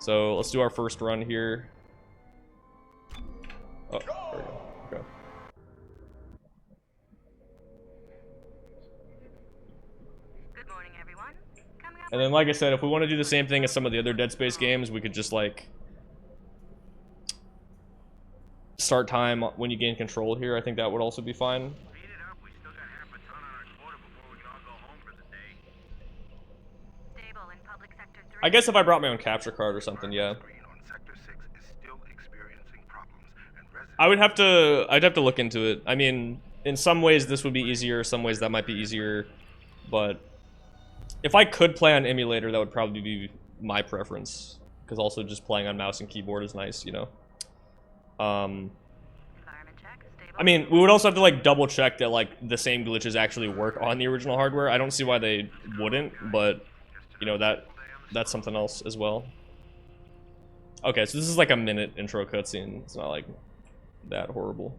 So let's do our first run here. Oh, there we go. Okay. Good morning, everyone. And then, like I said, if we want to do the same thing as some of the other Dead Space games, we could just like start time when you gain control here. I think that would also be fine. I guess if I brought my own capture card or something, yeah. I'd have to look into it. I mean, in some ways this would be easier, some ways that might be easier, but if I could play on emulator, that would probably be my preference, because also just playing on mouse and keyboard is nice, you know. I mean, we would also have to like double check that like the same glitches actually work on the original hardware. I don't see why they wouldn't, but you know, that's something else as well. Okay, so this is like a minute intro cutscene. It's not like that horrible.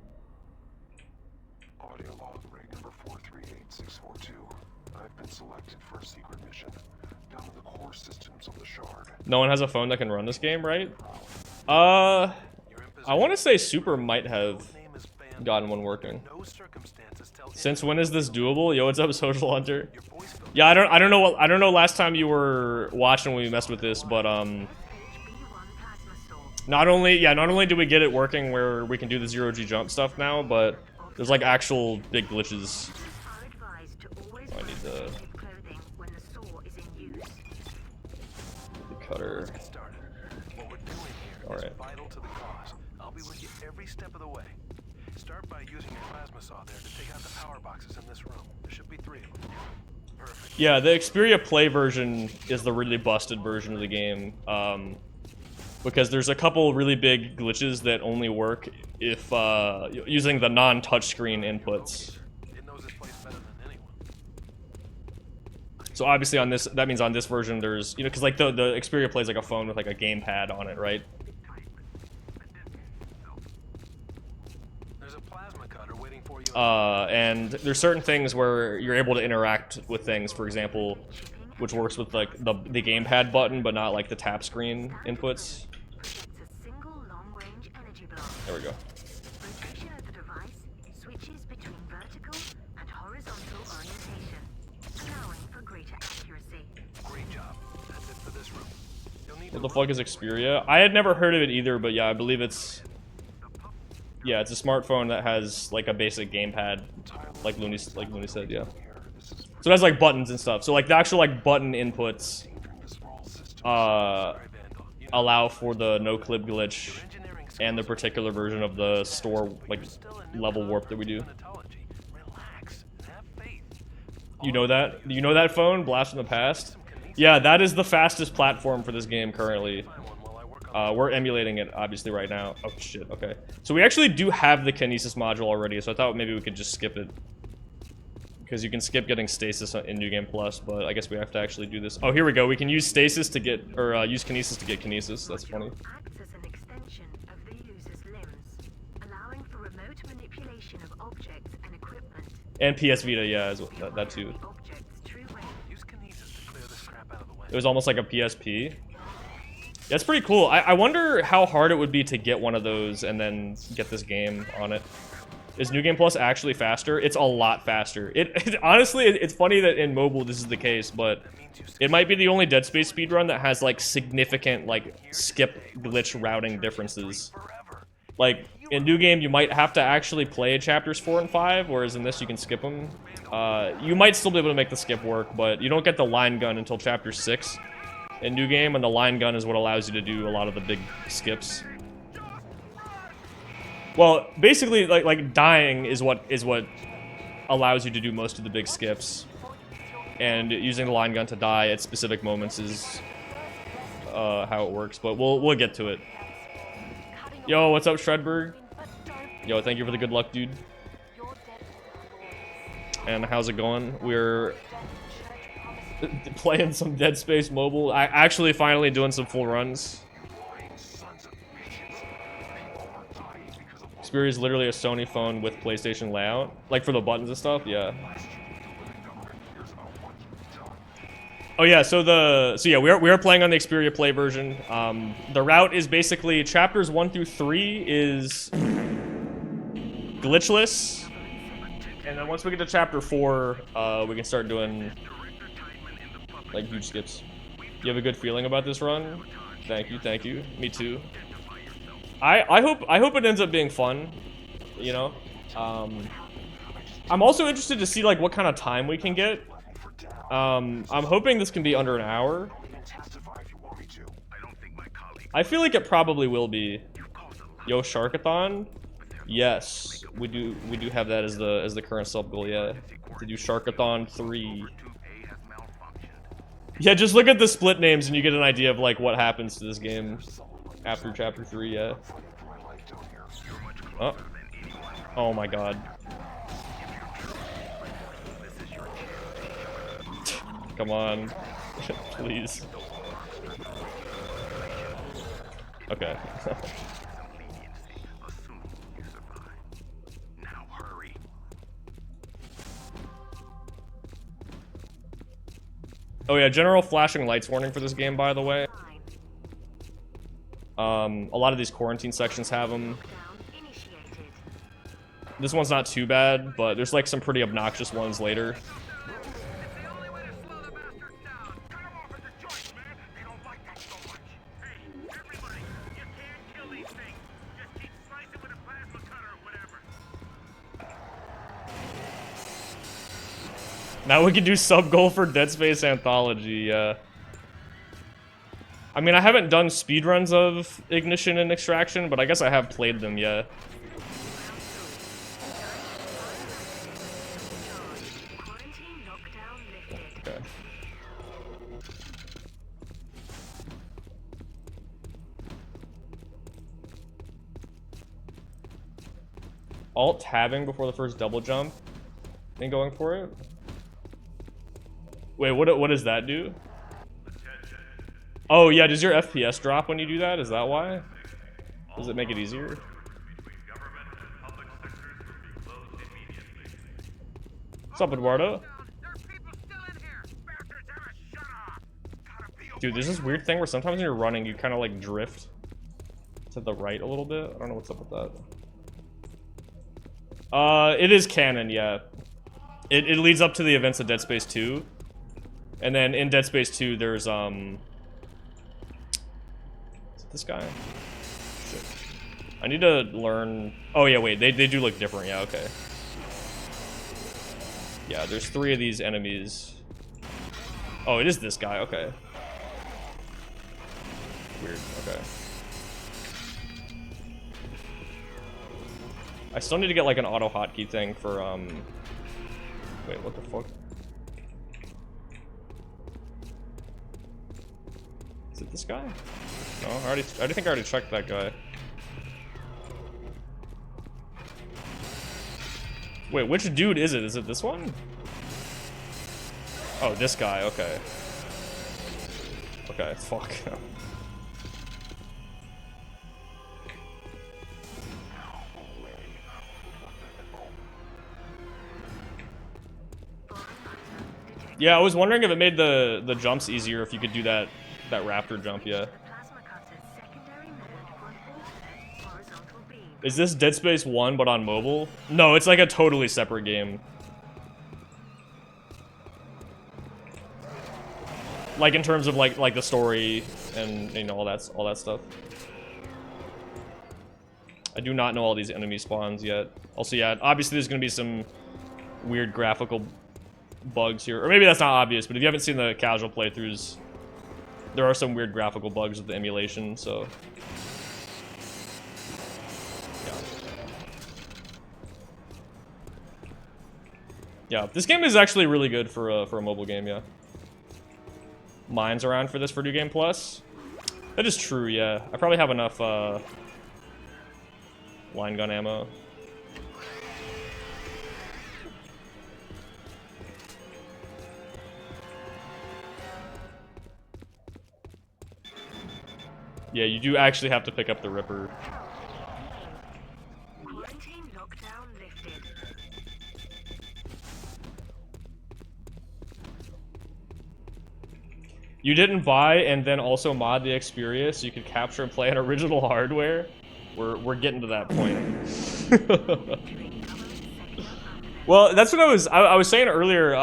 Audio log ring number 438642. I've been selected for a secret mission down to the core systems of the shard. No one has a phone that can run this game, right? I want to say Super might have gotten one working. Since when is this doable? Yo, what's up, Social Hunter? Yeah, I don't know last time you were watching when we messed with this, but not only do we get it working where we can do the 0G jump stuff now, but there's like actual big glitches. Oh, I need the cutter. All right. I'll be with you every step of the way. Start by using your plasma saw there to take out the power boxes in this room. There should be 3 of them. Perfect. Yeah, the Xperia Play version is the really busted version of the game. Because there's a couple really big glitches that only work if using the non-touchscreen inputs. It knows this place better than anyone. So obviously on this, that means on this version there's, you know, because like the Xperia plays like a phone with like a gamepad on it, right? There's a plasma cutter waiting for you. And there's certain things where you're able to interact with things, for example, which works with like the gamepad button, but not like the tap screen inputs. There we go. Rotation of the device switches between vertical and horizontal orientation, allowing for greater accuracy. Great job. That's it for this room. You'll need What the fuck is Xperia? I had never heard of it either, but yeah, I believe it's... Yeah, it's a smartphone that has like a basic gamepad, like Looney said, yeah. So it has like buttons and stuff. So like the actual like button inputs allow for the no-clip glitch and the particular version of the store like level warp that we do. You know that? You know that phone? Blast from the Past? Yeah, that is the fastest platform for this game currently. We're emulating it obviously right now. Oh shit, okay. So we actually do have the kinesis module already, so I thought maybe we could just skip it. Because you can skip getting stasis in New Game Plus, but I guess we have to actually do this. Oh, here we go. We can use stasis to get, or use kinesis to get kinesis. That's funny. Acts as an extension of the user's limbs, allowing for remote manipulation of objects and equipment. And PS Vita, yeah, that too. use kinesis to clear this crap out of the way. It was almost like a PSP. That's pretty cool. I wonder how hard it would be to get one of those and then get this game on it. Is New Game Plus actually faster? It's a lot faster. Honestly, it's funny that in mobile this is the case, but it might be the only Dead Space speedrun that has like significant like skip glitch routing differences. Like in New Game, you might have to actually play chapters 4 and 5, whereas in this you can skip them. You might still be able to make the skip work, but you don't get the line gun until chapter 6 in New Game, and the line gun is what allows you to do a lot of the big skips. Well, basically, like dying is what allows you to do most of the big skips, and using the line gun to die at specific moments is how it works. But we'll get to it. Yo, what's up, Shredberg? Yo, thank you for the good luck, dude. And how's it going? We're playing some Dead Space Mobile. I actually finally doing some full runs. Xperia is literally a Sony phone with PlayStation layout, like for the buttons and stuff. Yeah. Oh yeah, so yeah, we are playing on the Xperia Play version. The route is basically chapters 1 through 3 is glitchless, and then once we get to chapter 4, we can start doing like huge skips. You have a good feeling about this run? Thank you, thank you. Me too. I hope it ends up being fun. You know, I'm also interested to see like what kind of time we can get. I'm hoping this can be under an hour. I feel like it probably will be. Yo, Sharkathon? Yes, we do have that as the current sub goal, yeah. To do Sharkathon 3. Yeah, just look at the split names and you get an idea of like what happens to this game after chapter 3, yeah. Oh. Oh my god. Come on. Please. Okay. Oh yeah, general flashing lights warning for this game, by the way. A lot of these quarantine sections have them. This one's not too bad, but there's like some pretty obnoxious ones later. Now we can do sub-goal for Dead Space Anthology, I mean, I haven't done speedruns of Ignition and Extraction, but I guess I have played them, yeah. Okay. Alt-tabbing before the first double jump and going for it? Wait, what does that do? Oh yeah, does your FPS drop when you do that? Is that why? Does it make it easier? What's up, Eduardo? Dude, there's this weird thing where sometimes when you're running, you kind of like drift to the right a little bit. I don't know what's up with that. It is canon, yeah. It leads up to the events of Dead Space 2. And then in Dead Space 2, there's, is it this guy? Shit. I need to learn... Oh, yeah, wait, they do look different, yeah, okay. Yeah, there's 3 of these enemies. Oh, it is this guy, okay. Weird, okay. I still need to get, like, an auto hotkey thing for, Wait, what the fuck? Is it this guy? No, I think I already checked that guy. Wait, which dude is it? Is it this one? Oh, this guy, okay. Okay, fuck. Yeah, I was wondering if it made the jumps easier if you could do that raptor jump, yeah. Is this Dead Space 1 but on mobile? No, it's like a totally separate game. Like in terms of like the story and you know all that stuff. I do not know all these enemy spawns yet. Also, yeah, obviously there's gonna be some weird graphical bugs here, or maybe that's not obvious. But if you haven't seen the casual playthroughs, there are some weird graphical bugs with the emulation. So, yeah, this game is actually really good for a mobile game. Yeah, mine's around for this for New Game Plus. That is true. Yeah, I probably have enough line gun ammo. Yeah, you do actually have to pick up the Ripper. Quarantine lockdown lifted. You didn't buy and then also mod the Xperia so you could capture and play on original hardware? We're getting to that point. Well, that's what I was saying earlier.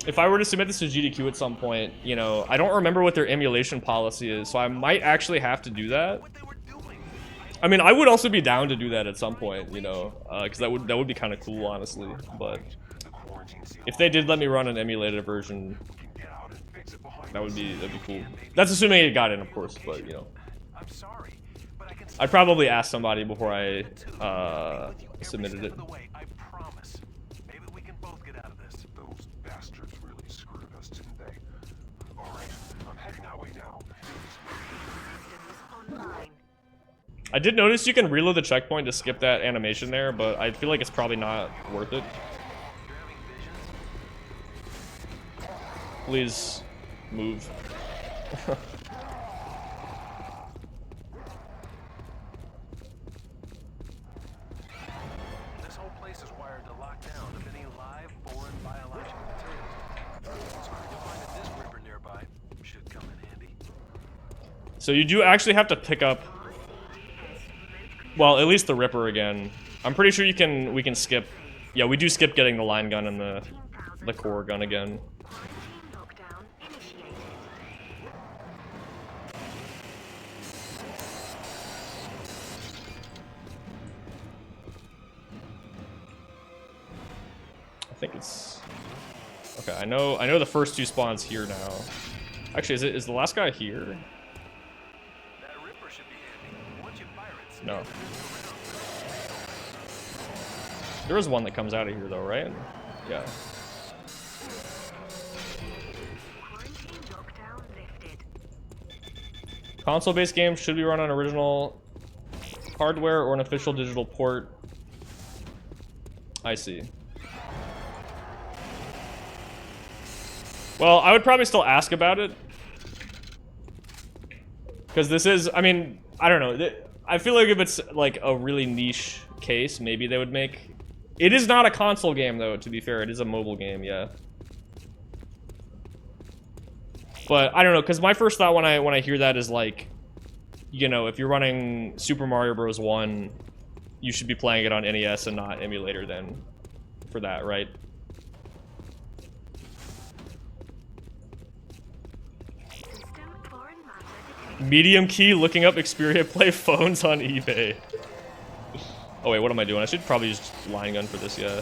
If I were to submit this to GDQ at some point, you know, I don't remember what their emulation policy is, so I might actually have to do that. I mean, I would also be down to do that at some point, you know, because that would be kind of cool, honestly. But if they did let me run an emulated version, that'd be cool. That's assuming it got in, of course, but you know, I'd probably ask somebody before I submitted it. I did notice you can reload the checkpoint to skip that animation there, but I feel like it's probably not worth it. Please move. This whole place is wired to lock down of any live, foreign, biological materials. It's hard to find a disc ripper nearby. Should come in handy. So you do actually have to pick up, well, at least the Ripper again. I'm pretty sure we can skip. Yeah, we do skip getting the line gun and the core gun again. I think it's okay. I know the first two spawns here now. Actually, is the last guy here? No. There is one that comes out of here though, right? Yeah. Console-based games should be run on original hardware or an official digital port. I see. Well, I would probably still ask about it. Because this is, I mean, I don't know. I feel like if it's like a really niche case, maybe they would make... It is not a console game though, to be fair. It is a mobile game, yeah. But I don't know, because my first thought when I hear that is like, you know, if you're running Super Mario Bros. 1, you should be playing it on NES and not emulator then for that, right? Medium key looking up Xperia Play phones on eBay. Oh wait, what am I doing? I should probably use line gun for this, yeah.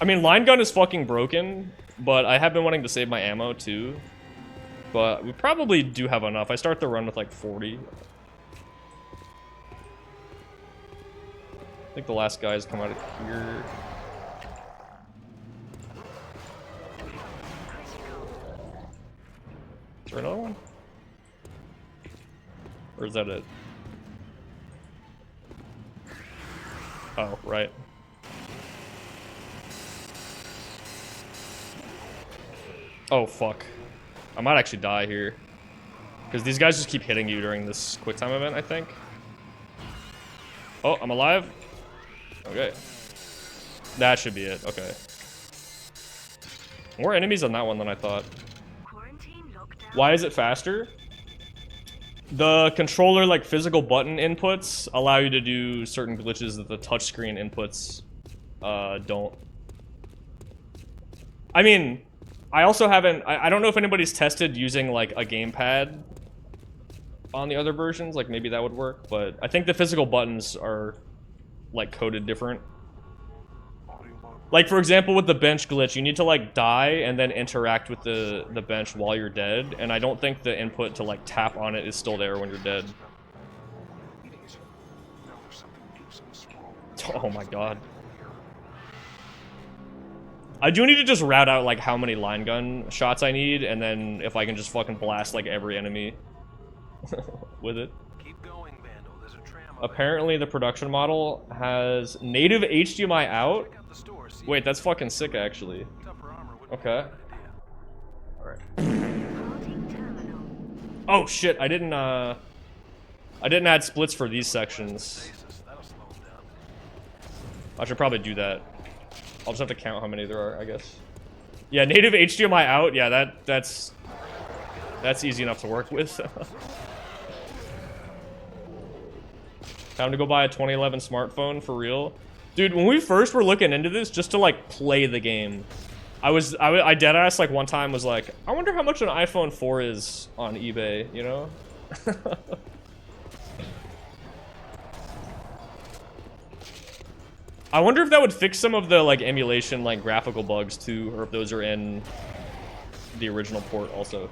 I mean, line gun is fucking broken, but I have been wanting to save my ammo too. But we probably do have enough. I start the run with like 40. I think the last guys come out of here. Is there another one? Or is that it? Oh, right. Oh, fuck. I might actually die here. Because these guys just keep hitting you during this quick time event, I think. Oh, I'm alive? Okay. That should be it, okay. More enemies on that one than I thought. Why is it faster? The controller, like, physical button inputs allow you to do certain glitches that the touchscreen inputs don't. I mean, I also haven't... I don't know if anybody's tested using, like, a gamepad on the other versions. Like, maybe that would work, but I think the physical buttons are, like, coded different. Like, for example, with the bench glitch, you need to, like, die and then interact with the bench while you're dead, and I don't think the input to, like, tap on it is still there when you're dead. Oh my god. I do need to just route out, like, how many line gun shots I need, and then if I can just fucking blast, like, every enemy with it. Apparently, the production model has native HDMI out. Wait, that's fucking sick, actually. Okay. Alright. Oh, shit, I didn't add splits for these sections. I should probably do that. I'll just have to count how many there are, I guess. Yeah, native HDMI out. Yeah, that's easy enough to work with. Time to go buy a 2011 smartphone for real. Dude, when we first were looking into this just to like play the game, I deadass like one time was like, I wonder how much an iPhone 4 is on eBay, you know? I wonder if that would fix some of the like emulation like graphical bugs too, or if those are in the original port also.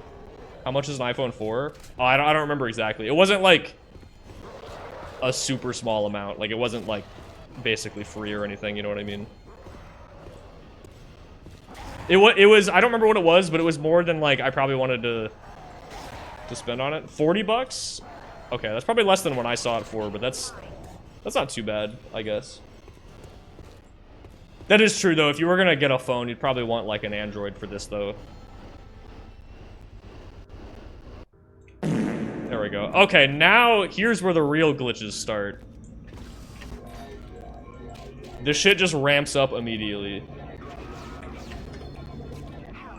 How much is an iPhone 4? Oh, I don't remember exactly. It wasn't like a super small amount. Like it wasn't like basically free or anything, you know what I mean? It was I don't remember what it was, but it was more than like I probably wanted to spend on it. 40 bucks? Okay, that's probably less than what I saw it for, but that's not too bad, I guess. That is true though. If you were gonna get a phone, you'd probably want like an Android for this though. There we go. Okay, now here's where the real glitches start. This shit just ramps up immediately.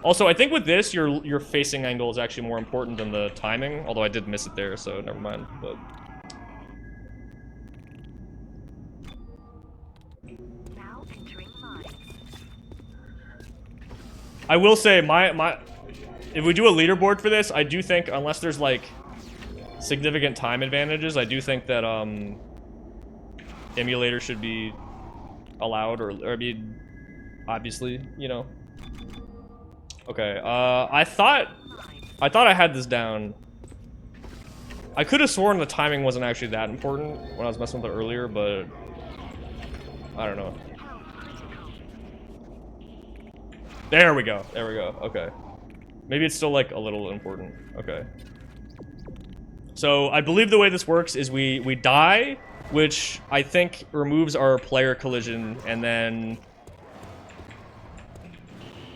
Also, I think with this, your facing angle is actually more important than the timing. Although I did miss it there, so never mind. But Now entering mine. I will say if we do a leaderboard for this, I do think unless there's like significant time advantages, I do think that emulator should be allowed, or I mean, obviously, you know. Okay, I thought I had this down. I could have sworn the timing wasn't actually that important when I was messing with it earlier, but I don't know. There we go. There we go. Okay. Maybe it's still like a little important. Okay. So I believe the way this works is we die, which I think removes our player collision, and then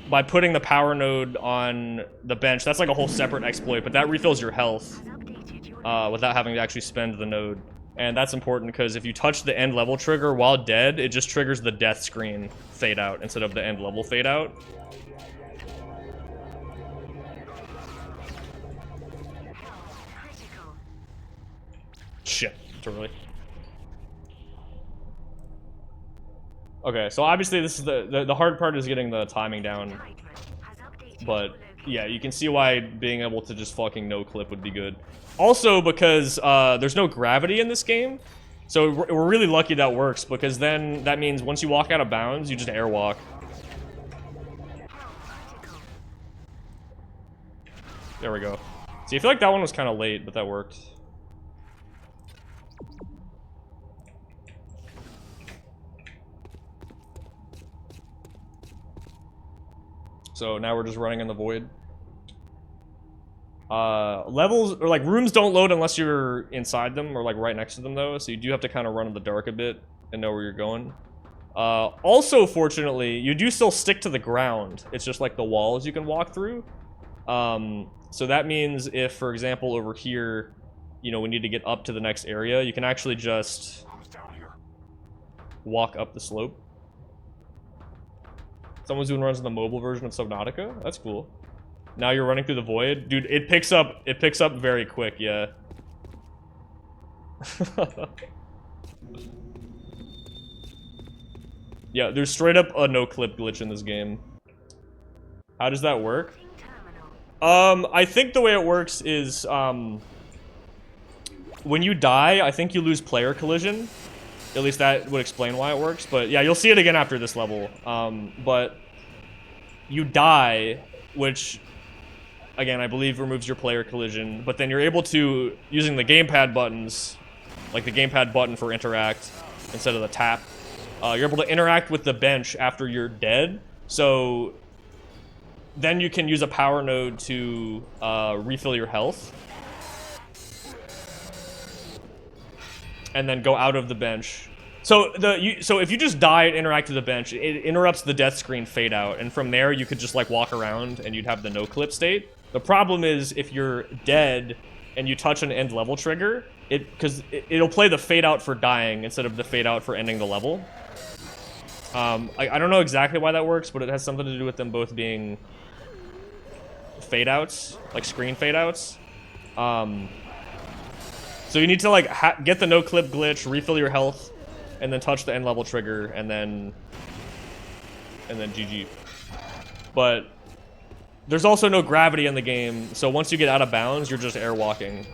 by putting the power node on the bench, that's like a whole separate exploit, but that refills your health without having to actually spend the node. And that's important because if you touch the end level trigger while dead, it just triggers the death screen fade out instead of the end level fade out. Shit, totally. Okay, so obviously this is the hard part is getting the timing down. But yeah, you can see why being able to just fucking no clip would be good. Also because there's no gravity in this game. So we're really lucky that works, because then that means once you walk out of bounds, you just airwalk. There we go. See, I feel like that one was kind of late, but that worked. So now we're just running in the void. Levels, or like rooms don't load unless you're inside them or like right next to them though, so you do have to kind of run in the dark a bit and know where you're going. Also, fortunately, you do still stick to the ground. It's just like the walls you can walk through. So that means if, for example, over here, you know, we need to get up to the next area, you can actually just walk up the slope. Someone's doing runs in the mobile version of Subnautica? That's cool. Now you're running through the void. Dude, it picks up very quick, yeah. Yeah, there's straight up a no-clip glitch in this game. How does that work? I think the way it works is, when you die, I think you lose player collision. At least that would explain why it works. But yeah, you'll see it again after this level. But you die, which, again, I believe removes your player collision. But then you're able to, using the gamepad buttons, like the gamepad button for interact instead of the tap, you're able to interact with the bench after you're dead. So then you can use a power node to refill your health. And then go out of the bench. So so if you just die and interact with the bench, it interrupts the death screen fade out, and from there you could just like walk around and you'd have the no clip state. The problem is if you're dead and you touch an end level trigger, it'll play the fade out for dying instead of the fade out for ending the level. I don't know exactly why that works, but it has something to do with them both being fade outs, like screen fade outs. So you need to like get the no clip glitch, refill your health, and then touch the end level trigger, and then GG. But there's also no gravity in the game, so once you get out of bounds, you're just airwalking.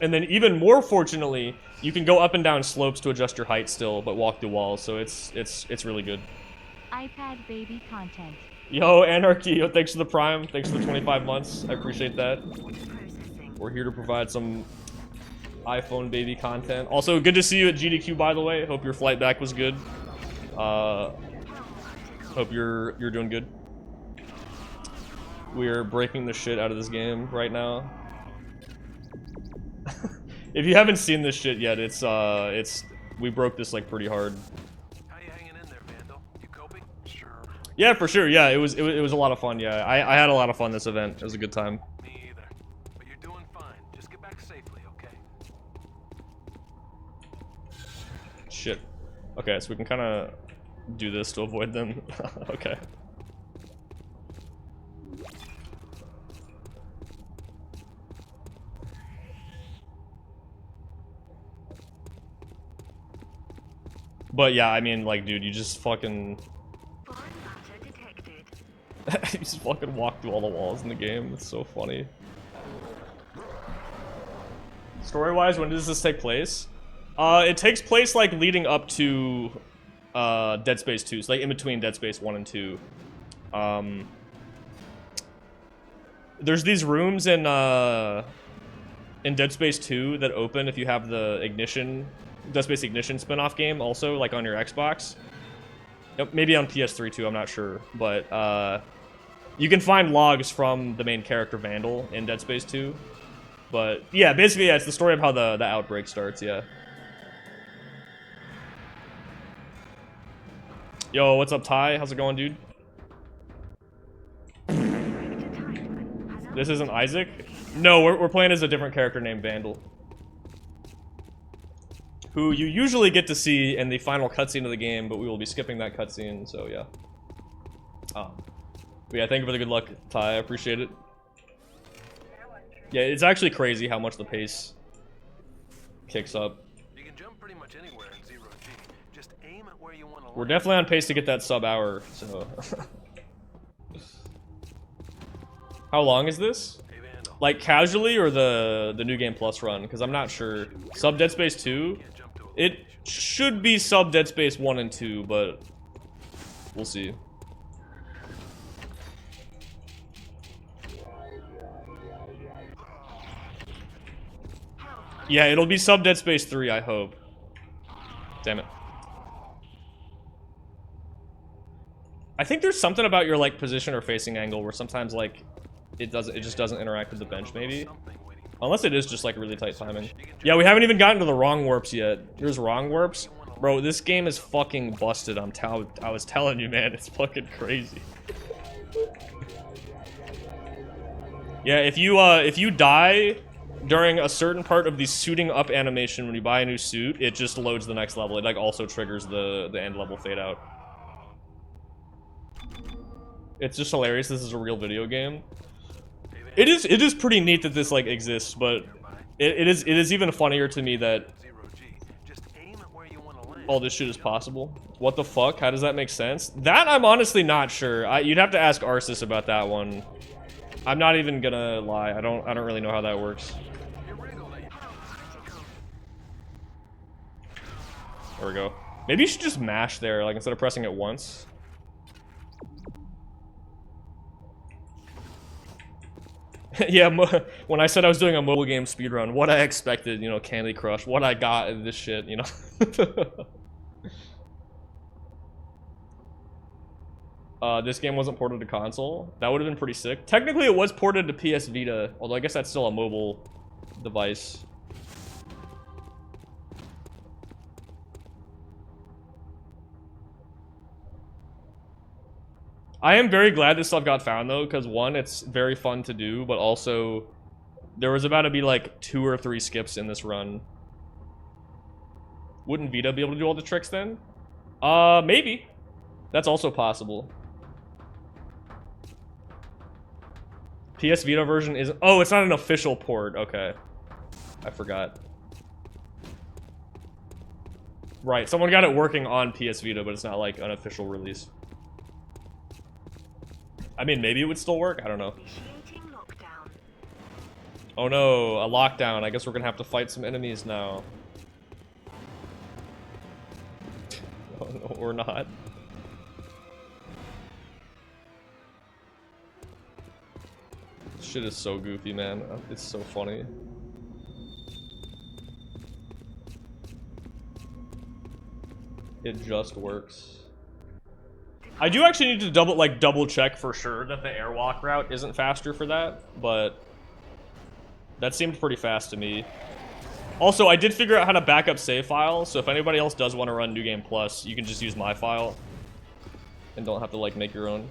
And then even more fortunately, you can go up and down slopes to adjust your height still, but walk through walls, so it's really good. iPad baby content. Yo, Anarchy, yo, thanks for the Prime, thanks for the 25 months, I appreciate that. We're here to provide some iPhone baby content. Also, good to see you at GDQ, by the way. Hope your flight back was good. Hope you're doing good. We're breaking the shit out of this game right now. If you haven't seen this shit yet, we broke this like pretty hard. How you hanging in there, Vandal? You coping? Sure. Yeah, for sure. Yeah, it was a lot of fun. Yeah, I had a lot of fun this event. It was a good time. Me either. But you're doing fine. Just get back safely, okay? Shit. Okay, so we can kind of do this to avoid them. Okay. But yeah, I mean, like, dude, you just fucking... you just fucking walk through all the walls in the game. It's so funny. Story-wise, when does this take place? It takes place, like, leading up to Dead Space 2. So, like, in between Dead Space 1 and 2. There's these rooms in Dead Space 2 that open if you have the Ignition... Dead Space Ignition spin-off game also, like on your Xbox. Maybe on PS3 too, I'm not sure. But you can find logs from the main character Vandal in Dead Space 2. But yeah, basically, yeah, it's the story of how the outbreak starts, yeah. Yo, what's up, Ty? How's it going, dude? This isn't Isaac? No, we're playing as a different character named Vandal, who you usually get to see in the final cutscene of the game, but we will be skipping that cutscene, so yeah. But yeah, thank you for the good luck, Ty, I appreciate it. Yeah, it's actually crazy how much the pace kicks up. You can jump pretty much anywhere in zero G. Just aim at where you want to. We're definitely on pace to get that sub-hour, so... How long is this? Hey, Vandal. Like, casually, or the New Game Plus run? Because I'm not sure. Sub Dead Space 2? It should be sub Dead Space 1 and 2, but we'll see. Yeah, it'll be sub Dead Space 3, I hope. Damn it. I think there's something about your like position or facing angle where sometimes like it just doesn't interact with the bench, maybe. Unless it is just like really tight timing. Yeah, we haven't even gotten to the wrong warps yet. There's wrong warps. Bro, this game is fucking busted. I was telling you, man, it's fucking crazy. Yeah, if you die during a certain part of the suiting up animation when you buy a new suit, it just loads the next level. It like also triggers the end level fade out. It's just hilarious. This is a real video game. It is pretty neat that this like exists, but it is even funnier to me that all this shit is possible. What the fuck? How does that make sense? That I'm honestly not sure. You'd have to ask Arceus about that one. I'm not even gonna lie. I don't really know how that works. There we go. Maybe you should just mash there, like instead of pressing it once. Yeah, when I said I was doing a mobile game speedrun, what I expected, you know, Candy Crush, what I got in this shit, you know. This game wasn't ported to console. That would have been pretty sick. Technically, it was ported to PS Vita, although I guess that's still a mobile device. I am very glad this stuff got found, though, because one, it's very fun to do, but also, there was about to be, like, 2 or 3 skips in this run. Wouldn't Vita be able to do all the tricks, then? Maybe. That's also possible. PS Vita version is... Oh, it's not an official port. Okay. I forgot. Right, someone got it working on PS Vita, but it's not like an official release. I mean, maybe it would still work. I don't know. Initiating lockdown. Oh no, a lockdown. I guess we're gonna have to fight some enemies now. Oh no, or not. This shit is so goofy, man. It's so funny. It just works. I do actually need to double check for sure that the airwalk route isn't faster for that, but that seemed pretty fast to me. Also, I did figure out how to back up save files, so if anybody else does want to run New Game Plus, you can just use my file and don't have to like make your own.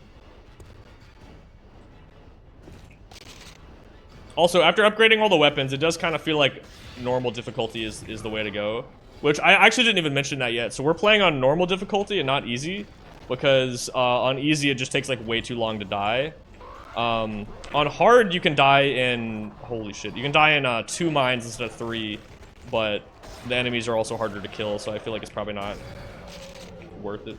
Also, after upgrading all the weapons, it does kind of feel like normal difficulty is the way to go. Which, I actually didn't even mention that yet. So we're playing on normal difficulty and not easy. Because on easy, it just takes like way too long to die. On hard, you can die in... Holy shit. You can die in 2 mines instead of 3. But the enemies are also harder to kill, so I feel like it's probably not worth it.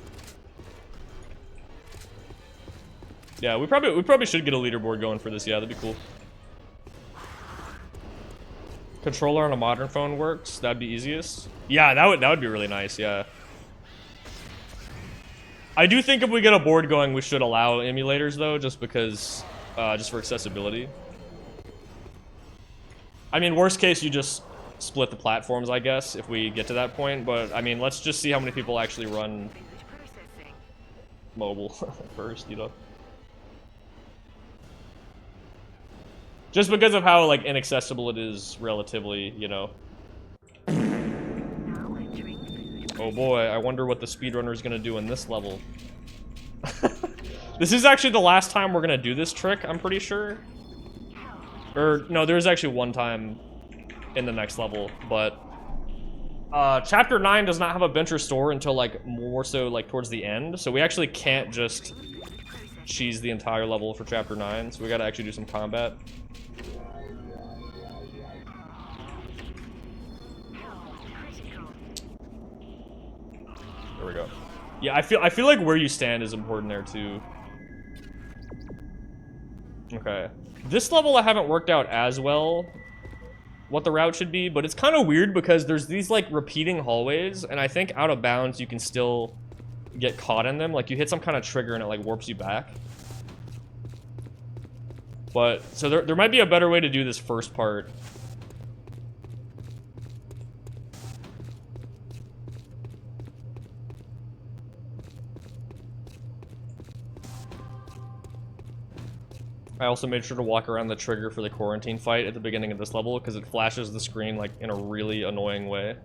Yeah, we probably should get a leaderboard going for this. Yeah, that'd be cool. Controller on a modern phone works. That'd be easiest. Yeah, that would be really nice. Yeah. I do think if we get a board going, we should allow emulators though, just because, just for accessibility. I mean, worst case, you just split the platforms, I guess, if we get to that point. But I mean, let's just see how many people actually run mobile first, you know. Just because of how, like, inaccessible it is relatively, you know. Oh boy, I wonder what the speedrunner is gonna do in this level. This is actually the last time we're gonna do this trick, I'm pretty sure. Or, no, there's actually one time in the next level, but... Chapter 9 does not have a bench restore until, like, more so, like, towards the end. So we actually can't just cheese the entire level for Chapter 9, so we gotta actually do some combat. There we go. Yeah, I feel like where you stand is important there too. Okay. This level I haven't worked out as well what the route should be, but it's kind of weird because there's these like repeating hallways, and I think out of bounds you can still get caught in them. Like you hit some kind of trigger and it like warps you back. But so there might be a better way to do this first part. I also made sure to walk around the trigger for the quarantine fight at the beginning of this level because it flashes the screen like in a really annoying way.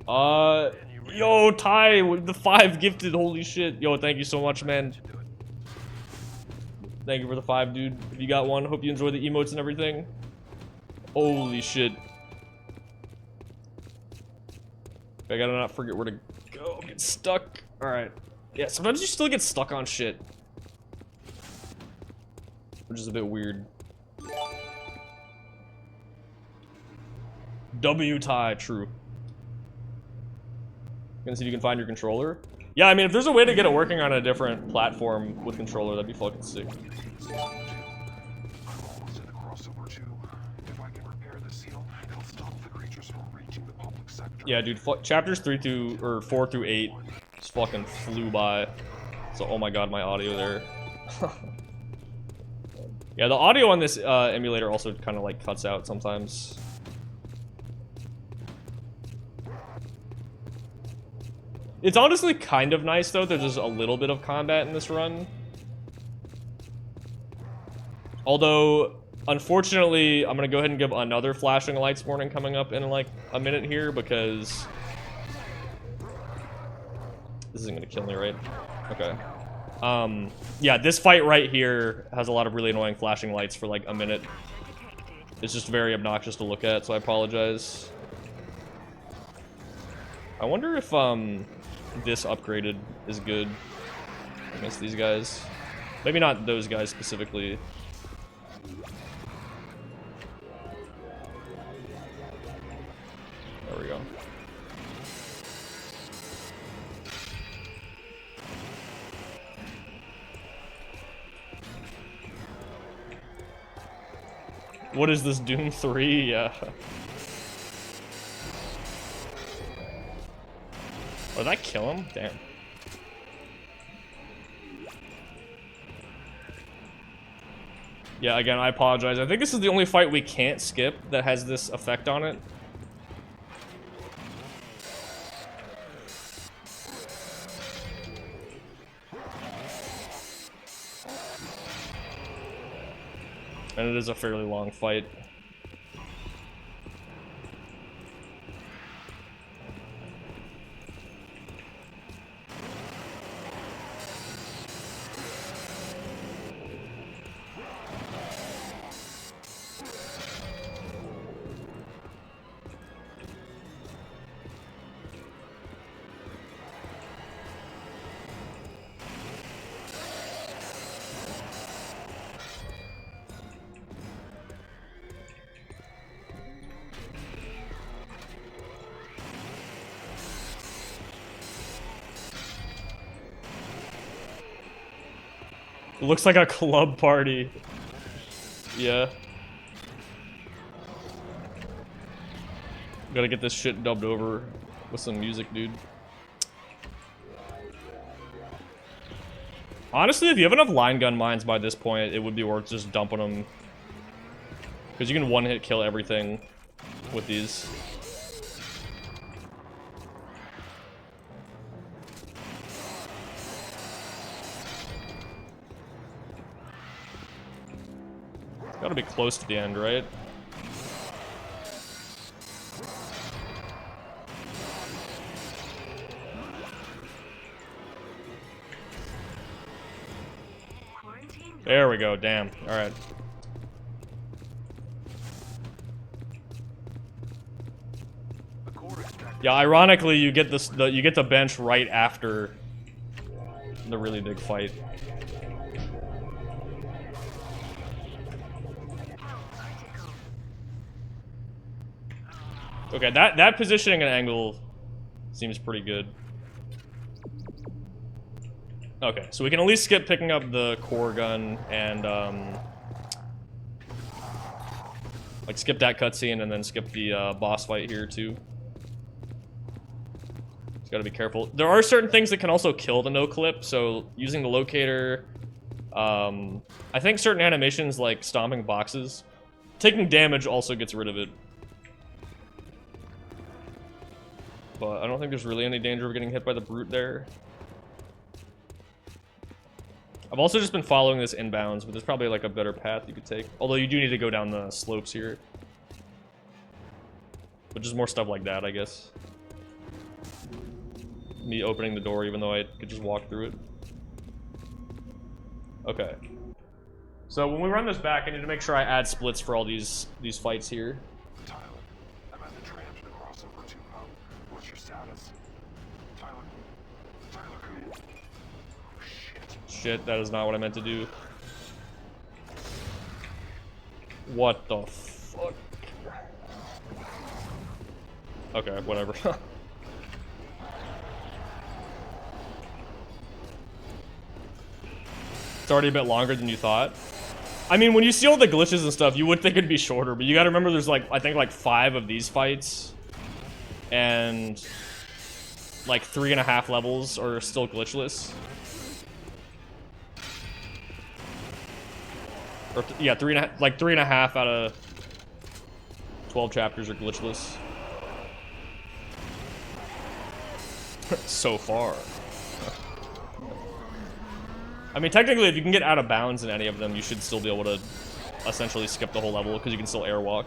Yo, Ty, with the 5 gifted, holy shit. Yo, thank you so much, man. Thank you for the 5, dude. If you got one, hope you enjoy the emotes and everything. Holy shit. I gotta not forget where to go. Get stuck. Alright. Yeah, sometimes you still get stuck on shit. Which is a bit weird. W tie, true. Gonna see if you can find your controller. Yeah, I mean, if there's a way to get it working on a different platform with controller, that'd be fucking sick. Yeah, dude, chapters 4 through 8 just fucking flew by. So, oh my god, my audio there. Yeah, the audio on this emulator also kind of like cuts out sometimes. It's honestly kind of nice though, there's just a little bit of combat in this run. Although, unfortunately, I'm gonna go ahead and give another flashing lights warning coming up in like a minute here because this isn't gonna kill me, right? Okay. Yeah, this fight right here has a lot of really annoying flashing lights for like a minute. It's just very obnoxious to look at, so I apologize. I wonder if this upgraded is good against these guys. Maybe not those guys specifically. There we go. What is this, Doom 3? Yeah. Oh, did I kill him? Damn. Yeah, again, I apologize. I think this is the only fight we can't skip that has this effect on it. And it is a fairly long fight. It looks like a club party. Yeah. Gotta get this shit dubbed over with some music, dude. Honestly, if you have enough line gun mines by this point, it would be worth just dumping them. Because you can one-hit kill everything with these. Gotta be close to the end, right? There we go, damn. Alright. Yeah, ironically, you get this you get the bench right after the really big fight. Okay, that positioning and angle seems pretty good. Okay, so we can at least skip picking up the core gun and like skip that cutscene and then skip the boss fight here too. Just gotta be careful. There are certain things that can also kill the no clip, so using the locator. I think certain animations like stomping boxes, taking damage also gets rid of it. But I don't think there's really any danger of getting hit by the brute there. I've also just been following this inbounds, but there's probably like a better path you could take. Although you do need to go down the slopes here. But just more stuff like that, I guess. Me opening the door even though I could just walk through it. Okay. So when we run this back, I need to make sure I add splits for all these fights here. Shit, that is not what I meant to do. What the fuck? Okay, whatever. It's already a bit longer than you thought. I mean, when you see all the glitches and stuff, you would think it'd be shorter, but you gotta remember there's like, I think like 5 of these fights. And like 3.5 levels are still glitchless. Or yeah, 3.5 out of 12 chapters are glitchless. So far. I mean, technically, if you can get out of bounds in any of them, you should still be able to essentially skip the whole level, because you can still airwalk.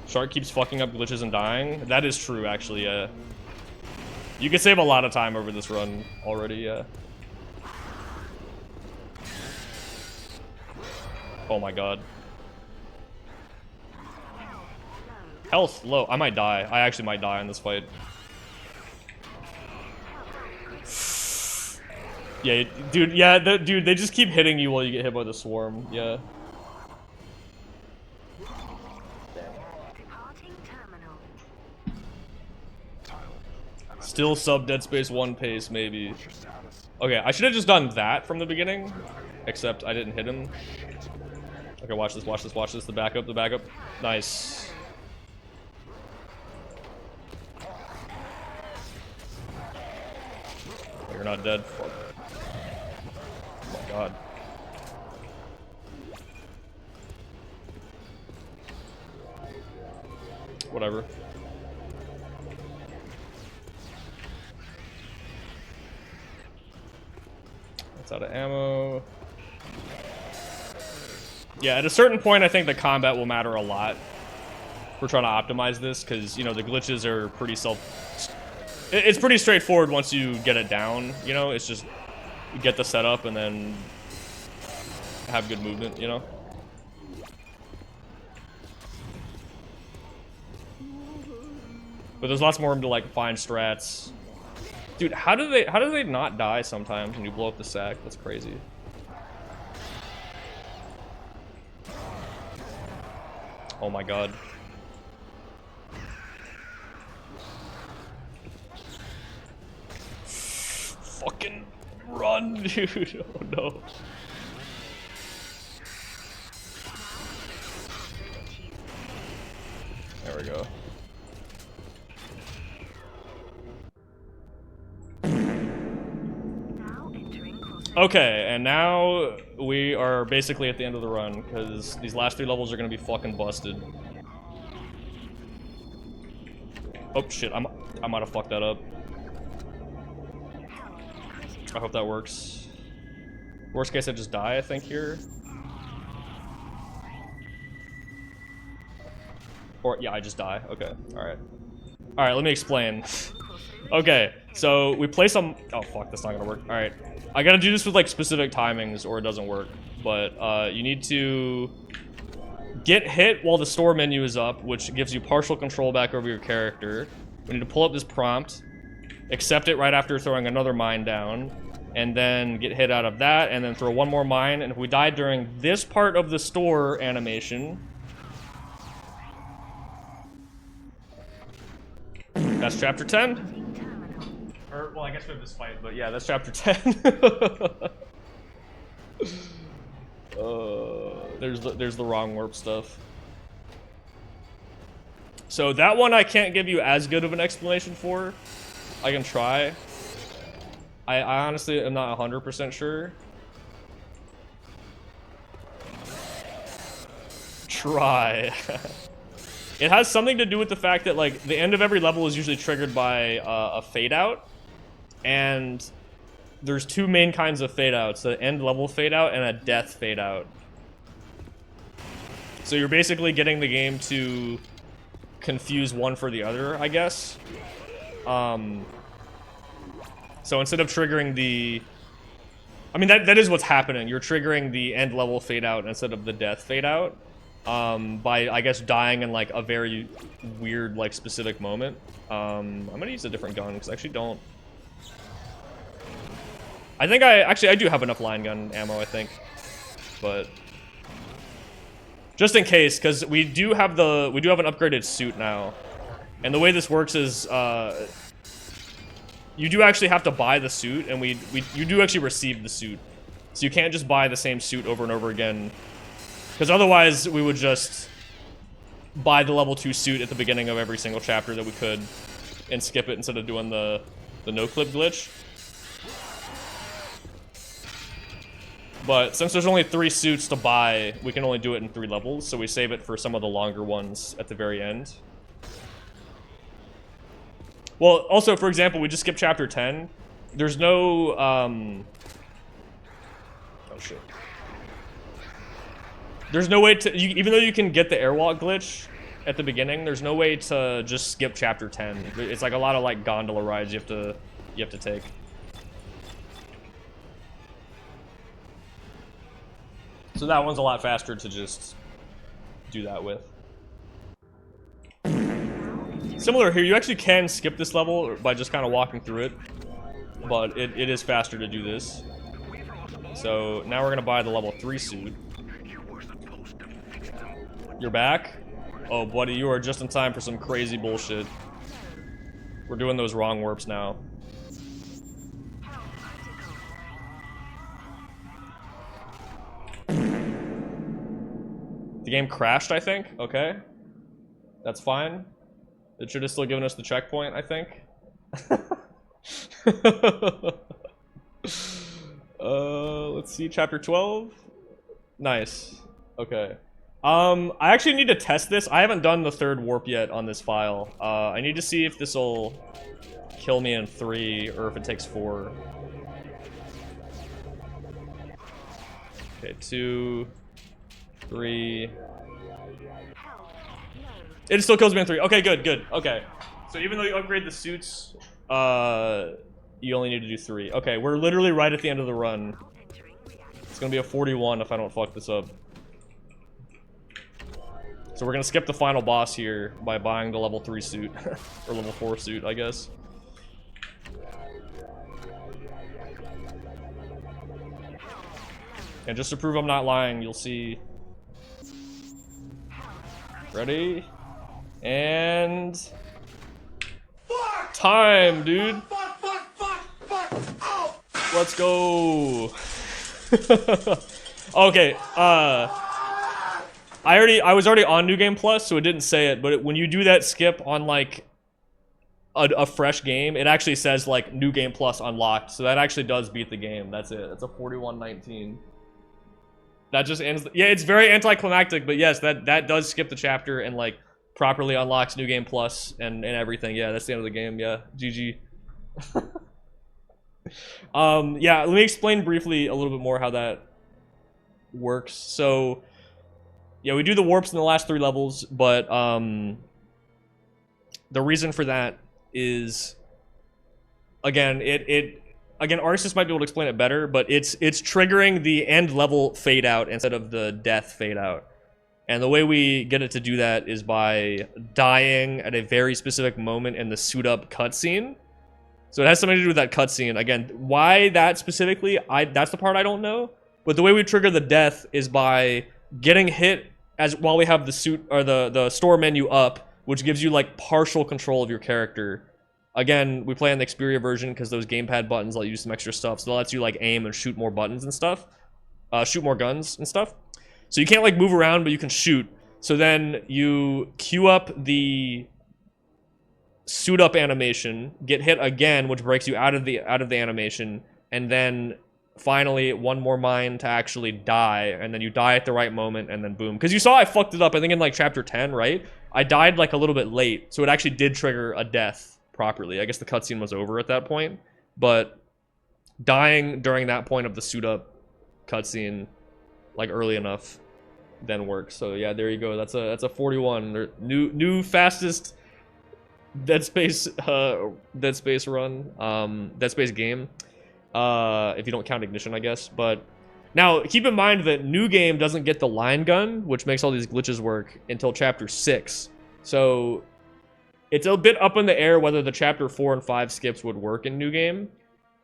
Shark keeps fucking up glitches and dying. That is true, actually, yeah. You can save a lot of time over this run already, yeah. Oh my god. Health low. I might die. I actually might die in this fight. Yeah, dude. Yeah, dude. They just keep hitting you while you get hit by the swarm. Yeah. Departing terminal. Still sub Dead Space 1 pace, maybe. What's your status? Okay, I should have just done that from the beginning, except I didn't hit him. Okay, watch this, watch this, watch this. The backup, the backup. Nice. Oh, you're not dead. Fuck. Oh my god. Whatever. That's out of ammo. Yeah, at a certain point, I think the combat will matter a lot. We're trying to optimize this because, you know, the glitches are pretty it's pretty straightforward once you get it down, you know? It's just you get the setup and then have good movement, you know? But there's lots more room to, like, find strats. Dude, how do they not die sometimes when you blow up the sack? That's crazy. Oh my god. Fucking run, dude. Oh no. There we go. Now entering crossover. Okay, and now we are basically at the end of the run, because these last 3 levels are gonna be fucking busted. Oh shit, I might have fucked that up. I hope that works. Worst case, I just die, I think, here. Or, yeah, I just die. Okay, alright. Alright, let me explain. Okay, so we play some... Oh, fuck, that's not gonna work. Alright. I gotta do this with, like, specific timings or it doesn't work. But, you need to get hit while the store menu is up, which gives you partial control back over your character. We need to pull up this prompt, accept it right after throwing another mine down, and then get hit out of that, and then throw one more mine. And if we die during this part of the store animation... That's chapter 10. Or, well, I guess we have this fight, but yeah, that's chapter 10. There's the wrong warp stuff. So that one I can't give you as good of an explanation for. I can try. I honestly am not 100% sure. Try. It has something to do with the fact that, like, the end of every level is usually triggered by a fade out, and there's 2 main kinds of fade outs: the end level fade out and a death fade out. So you're basically getting the game to confuse one for the other, I guess. So instead of triggering the... I mean, that is what's happening. You're triggering the end level fade out instead of the death fade out. By, I guess, dying in, like, a very weird, like, specific moment. I'm gonna use a different gun, because I actually don't... I think I do have enough line gun ammo, I think. But... just in case, because we do have an upgraded suit now. And the way this works is, you do actually have to buy the suit, and you do actually receive the suit. So you can't just buy the same suit over and over again. Because otherwise, we would just buy the level 2 suit at the beginning of every single chapter that we could, and skip it instead of doing the no-clip glitch. But since there's only 3 suits to buy, we can only do it in 3 levels, so we save it for some of the longer ones at the very end. Well, also, for example, we just skipped chapter 10. There's no, oh shit. There's no way to, even though you can get the airwalk glitch at the beginning, there's no way to just skip chapter 10. It's like a lot of, like, gondola rides you have to take. So that one's a lot faster to just do that with. Similar here, you actually can skip this level by just kind of walking through it, but it is faster to do this. So now we're gonna buy the level 3 suit. You're back? Oh, buddy, you are just in time for some crazy bullshit. We're doing those wrong warps now. The game crashed, I think. Okay. That's fine. It should have still given us the checkpoint, I think. Let's see, chapter 12. Nice. Okay. I actually need to test this. I haven't done the 3rd warp yet on this file. I need to see if this will kill me in 3 or if it takes 4. Okay, 2, 3. It still kills me in 3. Okay, good, good. Okay. So even though you upgrade the suits, you only need to do 3. Okay, we're literally right at the end of the run. It's gonna be a 41 if I don't fuck this up. So we're gonna skip the final boss here by buying the level 3 suit. Or level 4 suit, I guess. And just to prove I'm not lying, you'll see. Ready? And... time, dude! Let's go! Okay, I was already on New Game Plus, so it didn't say it, but when you do that skip on, like, a fresh game, it actually says, like, New Game Plus unlocked, so that actually does beat the game. That's it. It's a 41-19. That just ends... yeah, it's very anticlimactic, but yes, that does skip the chapter and, like, properly unlocks New Game Plus and everything. Yeah, that's the end of the game. Yeah, GG. Yeah, let me explain briefly a little bit more how that works. So, yeah, we do the warps in the last 3 levels, but the reason for that is, again, again, artists might be able to explain it better, but it's triggering the end level fade out instead of the death fade out. And the way we get it to do that is by dying at a very specific moment in the suit up cutscene. So it has something to do with that cutscene. Again, why that specifically, that's the part I don't know. But the way we trigger the death is by getting hit while we have the suit or the store menu up, which gives you like partial control of your character. Again, we play on the Xperia version because those gamepad buttons let you do some extra stuff. So that lets you like aim and shoot more buttons and stuff. Shoot more guns and stuff. So you can't like move around, but you can shoot. So then you queue up the suit up animation, get hit again, which breaks you out of the animation, and then finally one more mine to actually die, and then you die at the right moment, and then boom. Because you saw I fucked it up, I think in like chapter 10, right? I died like a little bit late, so it actually did trigger a death properly. I guess the cutscene was over at that point, but dying during that point of the suit up cutscene, like early enough, then works. So yeah, there you go. That's a 41. New fastest Dead Space run, Dead Space game. If you don't count Ignition, I guess. But now keep in mind that New Game doesn't get the line gun, which makes all these glitches work, until chapter 6. So it's a bit up in the air whether the chapter 4 and 5 skips would work in New Game.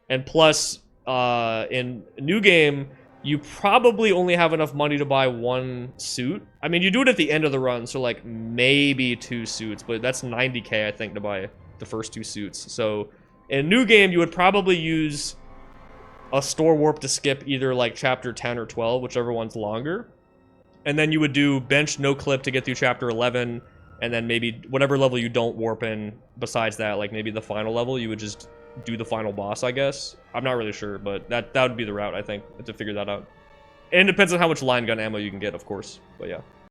And plus, in New Game, you probably only have enough money to buy 1 suit. I mean, you do it at the end of the run, so like maybe 2 suits, but that's 90k, I think, to buy the first 2 suits. So in New Game, you would probably use a store warp to skip either like chapter 10 or 12, whichever one's longer. And then you would do bench no clip to get through chapter 11, and then maybe whatever level you don't warp in besides that, like maybe the final level, you would just do the final boss, I guess. I'm not really sure, but that would be the route, I think, to figure that out. And it depends on how much line gun ammo you can get, of course, but yeah.